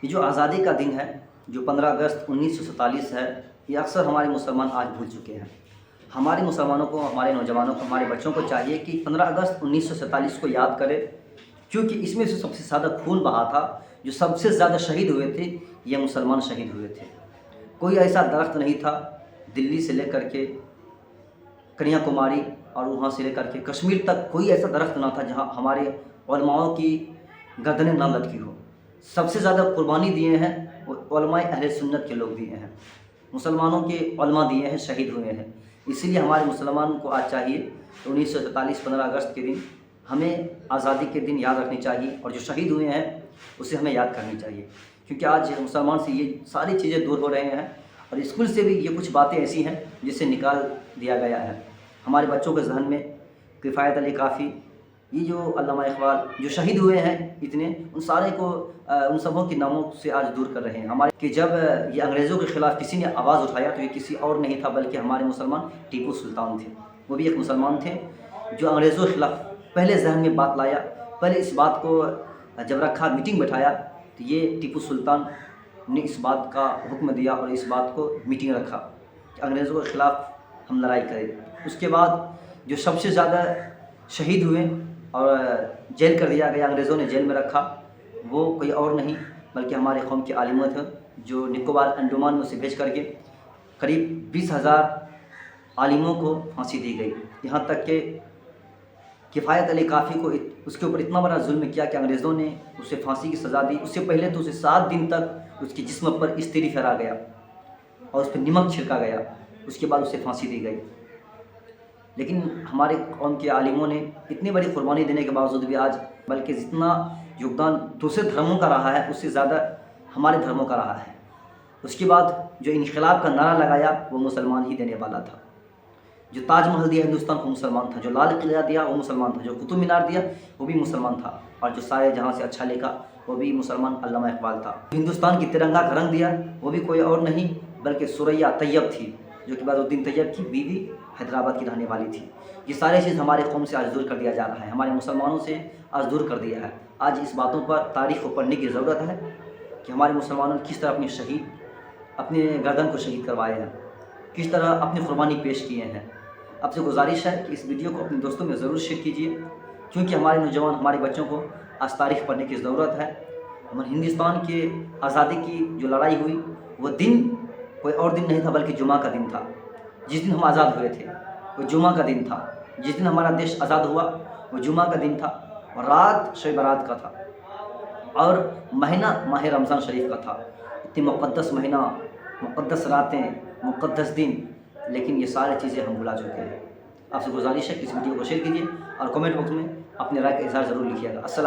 یہ جو آزادی کا دن ہے، جو 15 اگست 1947 ہے، یہ اکثر ہمارے مسلمان آج بھول چکے ہیں۔ ہمارے مسلمانوں کو، ہمارے نوجوانوں کو، ہمارے بچوں کو چاہیے کہ 15 اگست 1947 کو یاد کرے، کیونکہ اس میں سے سب سے زیادہ خون بہا تھا۔ جو سب سے زیادہ شہید ہوئے تھے یہ مسلمان شہید ہوئے تھے۔ کوئی ایسا درخت نہیں تھا دلی سے لے کر کے کنیا کماری اور وہاں سے لے کر کے کشمیر تک، کوئی ایسا درخت نہ تھا جہاں ہمارے علماؤں کی گردنیں نہ لٹکی ہو۔ سب سے زیادہ قربانی دیے ہیں وہ علماء اہل سنت کے لوگ دیے ہیں، مسلمانوں کے علماء دیے ہیں، شہید ہوئے ہیں۔ اسی لیے ہمارے مسلمان کو آج چاہیے کہ 1947 15 اگست کے دن ہمیں آزادی کے دن یاد رکھنی چاہیے، اور جو شہید ہوئے ہیں اسے ہمیں یاد کرنی چاہیے، کیونکہ آج مسلمان سے یہ ساری چیزیں دور ہو رہے ہیں، اور اسکول سے بھی یہ کچھ باتیں ایسی ہیں جسے نکال دیا گیا ہے۔ ہمارے بچوں کے ذہن میں کفایت علی کافی، یہ جو علامہ اقبال جو شہید ہوئے ہیں اتنے، ان سارے کو ان سبوں کے ناموں سے آج دور کر رہے ہیں ہمارے، کہ جب یہ انگریزوں کے خلاف کسی نے آواز اٹھایا تو یہ کسی اور نہیں تھا بلکہ ہمارے مسلمان ٹیپو سلطان تھے۔ وہ بھی ایک مسلمان تھے جو انگریزوں کے خلاف پہلے ذہن میں بات لایا، پہلے اس بات کو جب رکھا، میٹنگ بٹھایا، تو یہ ٹیپو سلطان نے اس بات کا حکم دیا اور اس بات کو میٹنگ رکھا کہ انگریزوں کے خلاف ہم لڑائی کریں۔ اس کے بعد جو سب سے زیادہ شہید ہوئے اور جیل کر دیا گیا، انگریزوں نے جیل میں رکھا، وہ کوئی اور نہیں بلکہ ہمارے قوم کے عالموں تھے، جو نکوبار انڈمان میں سے بھیج کر کے قریب 20,000 عالموں کو پھانسی دی گئی۔ یہاں تک کہ کفایت علی کافی کو اس کے اوپر اتنا بڑا ظلم کیا کہ انگریزوں نے اسے پھانسی کی سزا دی۔ اس سے پہلے تو اسے 7 دن تک اس کے جسم پر استری پھیرا گیا اور اس پہ نمک چھڑکا گیا، اس کے بعد اسے پھانسی دی گئی۔ لیکن ہمارے قوم کے عالموں نے اتنی بڑی قربانی دینے کے باوجود بھی آج، بلکہ جتنا یوگدان دوسرے دھرموں کا رہا ہے اس سے زیادہ ہمارے دھرموں کا رہا ہے۔ اس کے بعد جو انقلاب کا نعرہ لگایا وہ مسلمان ہی دینے والا تھا۔ جو تاج محل دیا ہندوستان کو مسلمان تھا، جو لال قلعہ دیا وہ مسلمان تھا، جو قطب مینار دیا وہ بھی مسلمان تھا، اور جو سارے جہاں سے اچھا لکھا وہ بھی مسلمان علامہ اقبال تھا۔ ہندوستان کی ترنگا کا رنگ دیا وہ بھی کوئی اور نہیں بلکہ ثریا طیب تھی، جو کہ بدرالدین طیب کی بیوی حیدرآباد کی رہنے والی تھی۔ یہ سارے چیز ہمارے قوم سے آج دور کر دیا جا رہا ہے، ہمارے مسلمانوں سے آج دور کر دیا ہے۔ آج اس باتوں پر تاریخ کو پڑھنے کی ضرورت ہے کہ ہمارے مسلمانوں نے کس طرح اپنے گردن کو شہید کروائے ہیں، کس طرح اپنی قربانی پیش کیے ہیں۔ آپ سے گزارش ہے کہ اس ویڈیو کو اپنے دوستوں میں ضرور شیئر کیجیے، کیونکہ ہمارے نوجوان، ہمارے بچوں کو آج تاریخ پڑھنے کی ضرورت ہے۔ ہمارے ہندوستان کے آزادی کی جو لڑائی ہوئی وہ دن کوئی اور دن نہیں تھا بلکہ جمعہ کا دن تھا۔ جس دن ہم آزاد ہوئے تھے وہ جمعہ کا دن تھا، جس دن ہمارا دیش آزاد ہوا وہ جمعہ کا دن تھا، اور رات شب برات کا تھا، اور مہینہ ماہ رمضان شریف کا تھا۔ اتنی مقدس مہینہ، مقدس راتیں، مقدس دن، لیکن یہ ساری چیزیں ہم بھلا چکے ہیں۔ آپ سے گزارش ہے کہ اس ویڈیو کو شیئر کیجیے اور کمنٹ باکس میں اپنے رائے کا اظہار ضرور لکھیے گا۔ السلام